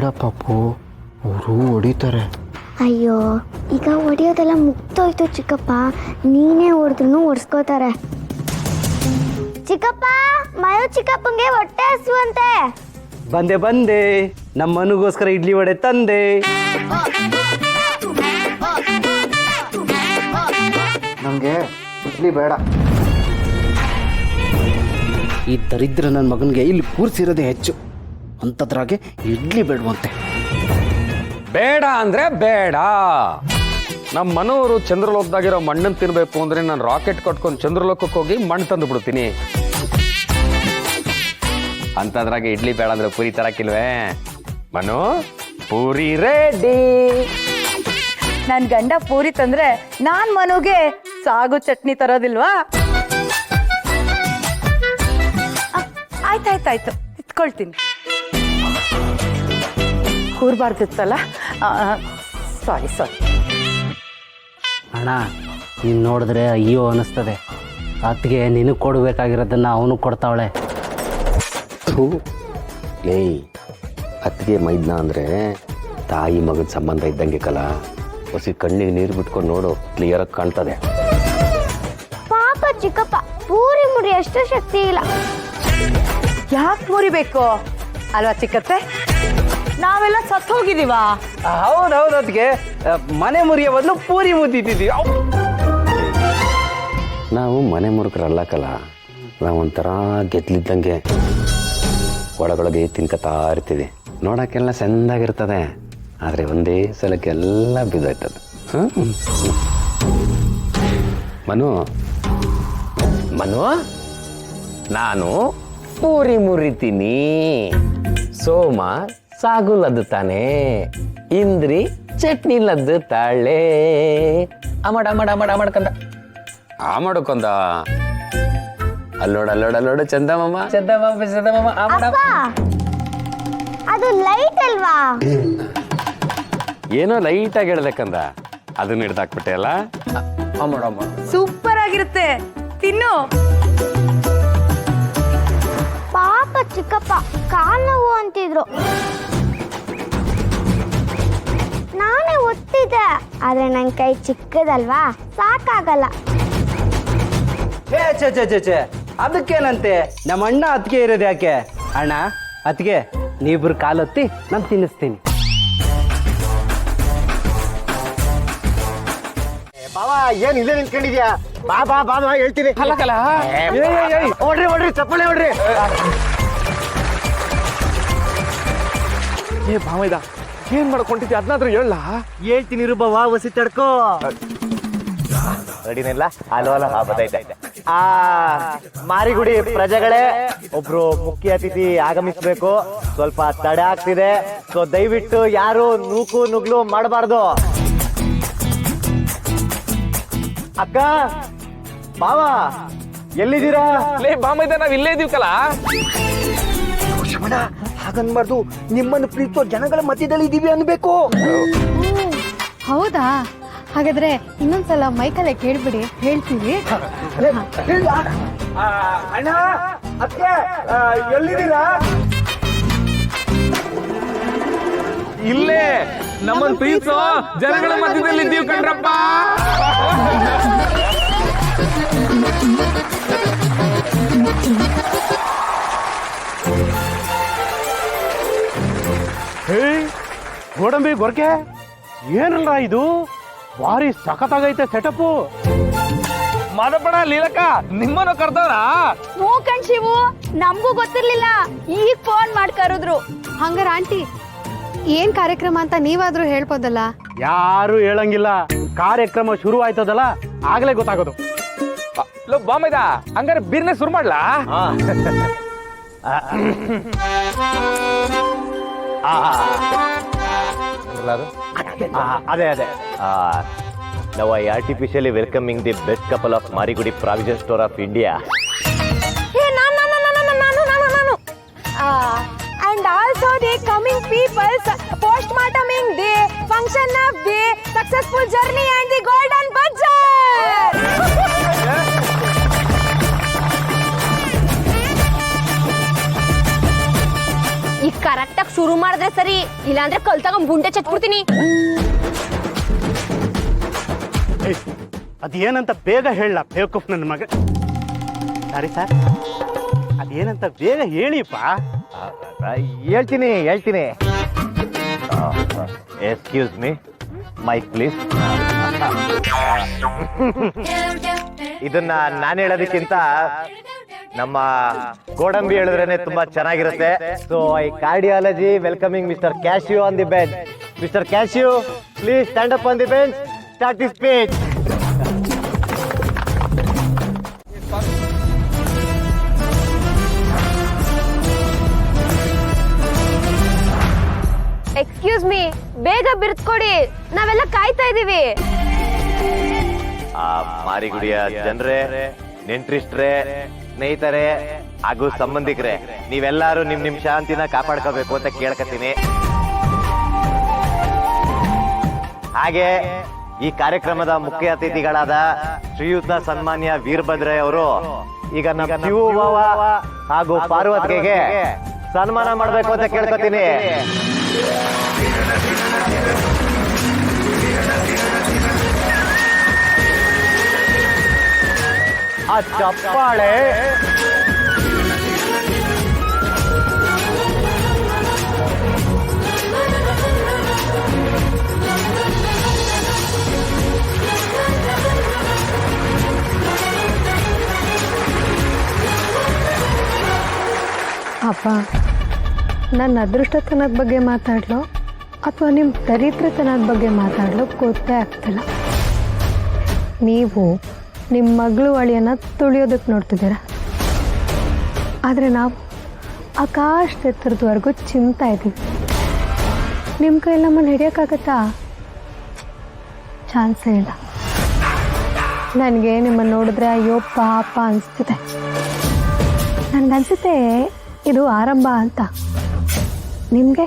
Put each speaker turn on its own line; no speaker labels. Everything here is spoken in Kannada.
ಬೇಡ ಪಾಪು, ಅವರು ಹೊಡಿತಾರೆ.
ಅಯ್ಯೋ, ಈಗ ಹೊಡಿಯೋದೆಲ್ಲ ಮುಗ್ದೋಯ್ತು ಚಿಕ್ಕಪ್ಪ. ನೀನೇ ಹೊಡೆದ್ರು ಒಡ್ಸ್ಕೋತಾರೆ. ಚಿಕ್ಕಪ್ಪ, ಮಯೋ ಚಿಕ್ಕಪ್ಪಂಗೆ ಹೊಟ್ಟೆ ಹಸುವಂತೆ.
ಬಂದೆ ಬಂದೆ, ನಮ್ಮ ಮನುಗೋಸ್ಕರ ಇಡ್ಲಿ ವಡೆ ತಂದೆ. ನಮಗೆ ಇಡ್ಲಿ ಬೇಡ. ಈ ದರಿದ್ರ ನನ್ನ ಮಗನಿಗೆ ಇಲ್ಲಿ ಕೂರಿಸಿರೋದೇ ಹೆಚ್ಚು, ಅಂಥದ್ರಾಗೆ ಇಡ್ಲಿ ಬೇಡವಂತೆ.
ಬೇಡ ಅಂದ್ರೆ ಬೇಡ. ನಮ್ಮ ಮನೋರು ಚಂದ್ರಲೋಕದಾಗಿರೋ ಮಣ್ಣನ್ನು ತಿನ್ಬೇಕು ಅಂದ್ರೆ ನಾನು ರಾಕೆಟ್ ಕಟ್ಕೊಂಡು ಚಂದ್ರಲೋಕಕ್ಕೆ ಹೋಗಿ ಮಣ್ಣು ತಂದು ಬಿಡ್ತೀನಿ. ಅಂತದ್ರಾಗೆ ಇಡ್ಲಿ ಬೇಡ ಅಂದ್ರೆ ಪೂರಿ ತರಕಿಲ್ವೇ? ಮನು, ಪೂರಿ ರೆಡಿ.
ನನ್ ಗಂಡ ಪೂರಿ ತಂದ್ರೆ ನಾನ್ ಮನುಗೆ ಸಾಗು ಚಟ್ನಿ ತರೋದಿಲ್ವಾ? ಆಯ್ತಾಯ್ತಾಯ್ತು, ಇತ್ಕೊಳ್ತೀನಿ. ಕೂರ್ಬಾರ್ದಿತ್ತಲ್ಲ, ಸಾರಿ.
ಅಣ್ಣ, ನೀನು ನೋಡಿದ್ರೆ ಅಯ್ಯೋ ಅನ್ನಿಸ್ತದೆ. ಅತ್ತಿಗೆ ನಿನಗೆ ಕೊಡಬೇಕಾಗಿರೋದನ್ನು ಅವನು ಕೊಡ್ತಾವಳೆ.
ಲೇ, ಅತ್ತಿಗೆ ಮೈದ್ನ ಅಂದ್ರೆ ತಾಯಿ ಮಗನ ಸಂಬಂಧ ಇದ್ದಂಗೆ ಕಲ. ಹೊಸಿ ಕಣ್ಣಿಗೆ ನೀರು ಬಿಟ್ಕೊಂಡು ನೋಡು, ಕ್ಲಿಯರ್ ಆಗಿ ಕಾಣ್ತದೆ.
ಪಾಪ ಚಿಕ್ಕಪ್ಪ, ಪೂರಿ ಮುರಿ ಅಷ್ಟು ಶಕ್ತಿ ಇಲ್ಲ.
ಯಾಕೆ ಮುರಿಬೇಕು ಅಲ್ವಾ ಚಿಕ್ಕತ್ತೆ? ನಾವೆಲ್ಲ ಸತ್ತು ಹೋಗಿದೀವಾ?
ಹೌದೌದು, ಅದಕ್ಕೆ ಮನೆ ಮುರಿಯೋ ಬದಲು ಪೂರಿ ಮುದ್ದಿದ್ದೀವಿ.
ನಾವು ಮನೆ ಮುರುಕರಲ್ಲ ಕಲ, ನಾವೊಂಥರ ಗೆದ್ಲಿದ್ದಂಗೆ ಒಳಗೊಳಗೆ ತಿನ್ಕತಾ ಇರ್ತೀವಿ. ನೋಡೋಕ್ಕೆಲ್ಲ ಚೆಂದಾಗಿರ್ತದೆ, ಆದರೆ ಒಂದೇ ಸಲಕ್ಕೆಲ್ಲ ಬಿದ್ದೋಯ್ತದೆ. ಮನು, ನಾನು ಪೂರಿ ಮುರಿತೀನಿ. ಸೋಮ ಸಾಗು ಲದ್ದುತ್ತಾನೆ, ಇಂದ್ರಿ ಚಟ್ನಿ ಲದ್ದುತ್ತಾಳೆ. ಅಮಡ್ಕಂದ ಅಲ್ಲೋಡ ಚಂದಮಾಮ.
ಅಪ್ಪ, ಅದು ಲೈಟ್ ಅಲ್ವಾ?
ಏನೋ ಲೈಟ್ ಆಗಿ ಹೇಳ್ಬೇಕಂದ, ಅದನ್ನ ಹಿಡ್ದಾಕ್ಬಿಟ್ಟೆ ಅಲ್ಲ.
ಸೂಪರ್ ಆಗಿರುತ್ತೆ, ತಿನ್ನು.
ಪಾಪ ಚಿಕ್ಕಪ್ಪ, ಕಾಲ್ ನೋವು ಅಂತಿದ್ರು. ನಾನೇ ಒತ್ತಿದ್ದೆ, ಆದ್ರೆ ನನ್ ಕೈ ಚಿಕ್ಕದಲ್ವಾ, ಸಾಕಾಗಲ್ಲ.
ಛೇ, ಅದಕ್ಕೇನಂತೆ? ನಮ್ಮ ಅಣ್ಣ ಅತ್ತಿಗೆ ಇರೋದು ಯಾಕೆ? ಅಣ್ಣ ಅತ್ತಿಗೆ, ನೀವಿಬ್ರು ಕಾಲೊತ್ತಿ ನಾನು ತಿನ್ನಿಸ್ತೀನಿ.
ಬಾವಾ, ಏನ್ ಇಲ್ಲೇ ನಿಂತ್ಕೊಂಡಿದ್ಯಾ? ಬಾ ಹೇಳ್ತೀನಿ. ಓಡ್ರಿ ಚಪ್ಪಳೆ ಓಡ್ರಿ.
ಏ ಭಾಮೈದ, ಏನ್ ಮಾಡ್ಕೊಂಡಿದ್ದೆ? ಅದನ್ನಾದ್ರೂ ಹೇಳ.
ಹೇಳ್ತೀನಿ ಇರು ಬಾವಾ, ವಸಿ ತಡ್ಕೋ. ರೆಡಿನೆಲ್ಲ? ಅಲ್ವಲ್ಲ, ಬದೈತೆ. ಮಾರಿಗುಡಿ ಪ್ರಜೆಗಳೇ, ಒಬ್ರು ಮುಖ್ಯ ಅತಿಥಿ ಆಗಮಿಸ್ಬೇಕು. ಸ್ವಲ್ಪ ತಡೆ ಆಗ್ತಿದೆ, ಸೊ ದಯವಿಟ್ಟು ಯಾರು ನೂಕು ನುಗ್ಲು ಮಾಡಬಾರ್ದು. ಅಕ್ಕ, ಬಾವಾ, ಎಲ್ಲಿದ್ದೀರಾ?
ಲೇ ಭಾಮೈದ, ನಾವ್ ಇಲ್ಲೇ ಇದೀವಿ ಕಲ.
ಶಮಣ, ಹಾಗನ್ಬಾರ್ದು. ನಿಮ್ಮನ್ನು ಪ್ರೀತಿಸೋ ಜನಗಳ ಮಧ್ಯದಲ್ಲಿ ಇದೀವಿ ಅನ್ಬೇಕು.
ಹೌದಾ? ಹಾಗಾದ್ರೆ ಇನ್ನೊಂದ್ಸಲ ಮೈಕಲ್ಲೇ ಕೇಳ್ಬಿಡಿ, ಹೇಳ್ತೀವಿ.
ಅಣ್ಣ, ಅಕ್ಕೆ, ಎಲ್ಲಿದ್ದೀರಾ?
ಇಲ್ಲೇ ನಮ್ಮನ್ ಪ್ರೀತಿಸೋ ಜನಗಳ ಮಧ್ಯದಲ್ಲಿ ಇದ್ದೀವಿ ಕಣ್ರಪ್ಪ.
ಗೋಡಂಬಿ ಗೊರಕೆ, ಏನಲ್ಲ ಇದು? ಭಾರಿ ಸಖತ್ತಾಗೈತೆ ಸೆಟಪ್ಪು.
ಮಾದಪ್ಪಣ, ಲೀಲಕ್ಕ, ನಿಮ್ಮನ್ನು ಕರ್ದವ್ರ?
ಹ್ಞೂ ಕಣ್ ಶಿವು, ನಮಗೂ ಗೊತ್ತಿರ್ಲಿಲ್ಲ, ಈಗ ಫೋನ್ ಮಾಡಿ ಕರೆದ್ರು.
ಹಂಗಾರ ಆಂಟಿ, ಏನ್ ಕಾರ್ಯಕ್ರಮ ಅಂತ ನೀವಾದ್ರೂ ಹೇಳ್ಬೋದಲ್ಲ?
ಯಾರು ಹೇಳಂಗಿಲ್ಲ, ಕಾರ್ಯಕ್ರಮ ಶುರು ಆಯ್ತದಲ್ಲ ಆಗ್ಲೇ ಗೊತ್ತಾಗೋದು.
ಲೋ ಬಾಮೈದ, ಹಂಗಾರೆ ಬಿರ್ನೆ ಶುರು ಮಾಡ್ಲಾ?
ಅದೇ ನಾವು I artificially welcoming the best couple of Marigudi provision store of India.
And also the coming people's postmorteming day, function of day, successful journey and the golden budget.
ಈಗ ಕರೆಕ್ಟಾಗಿ
ಶುರು ಮಾಡಿದ್ರೆ ಸರಿ, ಇಲ್ಲಾಂದ್ರೆ ಕಲ್ತಾಗ ಬುಂಡೆ ಚಚ್ಬಿಡ್ತೀನಿ.
ಅದೇನಂತ ಬೇಗ ಹೇಳ ಬೇಕಪ್ಪ ನನ್ನ ಮಗ. ಸಾರಿ ಸರ್, ಅದೇನಂತ ಬೇಗ ಹೇಳಿಪ್ಪ.
ಹೇಳ್ತೀನಿ ಎಕ್ಸ್ಕ್ಯೂಸ್ ಮೀ, ಮೈಕ್ ಪ್ಲೀಸ್. ಇದನ್ನ ನಾನು ಹೇಳೋದಕ್ಕಿಂತ ನಮ್ಮ ಗೋಡಂಬಿ ಹೇಳಿದ್ರೇನೆ ತುಂಬಾ ಚೆನ್ನಾಗಿರುತ್ತೆ. So I cardiology welcoming mister cashew on the bench. Mister cashew, please stand up on the bench, start the speech.
Excuse me, ಬೇಗ ಬಿರ್ತ್ಕೊಡಿ, ನಾವೆಲ್ಲ ಕಾಯ್ತಾ ಇದೀವಿ.
ಆ ಮಾರಿಗುಡಿಯ ಜನರೇ, ನೆಂಟ್ರಿಸ್ಟ್ರೇ, ಸ್ನೇಹಿತರೆ ಹಾಗೂ ಸಂಬಂಧಿಕರೇ, ನೀವೆಲ್ಲರೂ ನಿಮ್ ಶಾಂತಿನ ಕಾಪಾಡ್ಕೋಬೇಕು ಅಂತ ಕೇಳ್ಕತೀನಿ. ಹಾಗೆ ಈ ಕಾರ್ಯಕ್ರಮದ ಮುಖ್ಯ ಅತಿಥಿಗಳಾದ ಶ್ರೀಯುತ ಸನ್ಮಾನ್ಯ ವೀರಭದ್ರಯ್ಯ ಅವರು ಈಗ ನಮ್ಮ ಶಿವಭಾವ ಹಾಗೂ ಪಾರ್ವತಿಗೆ ಸನ್ಮಾನ ಮಾಡಬೇಕು ಅಂತ ಕೇಳ್ಕೊತೀನಿ. ಆ ಚಪ್ಪಾಳೆ
ಅಪ್ಪ, ನನ್ನ ಅದೃಷ್ಟತನದ ಬಗ್ಗೆ ಮಾತಾಡ್ಲೋ ಅಥವಾ ನಿಮ್ಮ ದರಿದ್ರತನದ ಬಗ್ಗೆ ಮಾತಾಡ್ಲೋ ಗೊತ್ತೇ ಆಗ್ತಿಲ್ಲ. ನೀವು ನಿಮ್ಮ ಮಗಳು ಅಳಿಯನ್ನ ತುಳಿಯೋದಕ್ಕೆ ನೋಡ್ತಿದ್ದೀರ, ಆದರೆ ನಾವು ಆಕಾಶ ಎತ್ತರದವರೆಗೂ ಚಿಂತಾ ಇದ್ದೀವಿ. ನಿಮ್ಮ ಕೈಯಲ್ಲಿ ನಮ್ಮನ್ನು ಹಿಡಿಯೋಕ್ಕಾಗತ್ತಾ? ಚಾನ್ಸೇ ಇಲ್ಲ. ನನಗೆ ನಿಮ್ಮನ್ನು ನೋಡಿದ್ರೆ ಅಯ್ಯೋ ಪಾಪ ಅನಿಸ್ತಿದೆ. ನನಗನ್ಸುತ್ತೆ ಇದು ಆರಂಭ ಅಂತ. ನಿಮಗೆ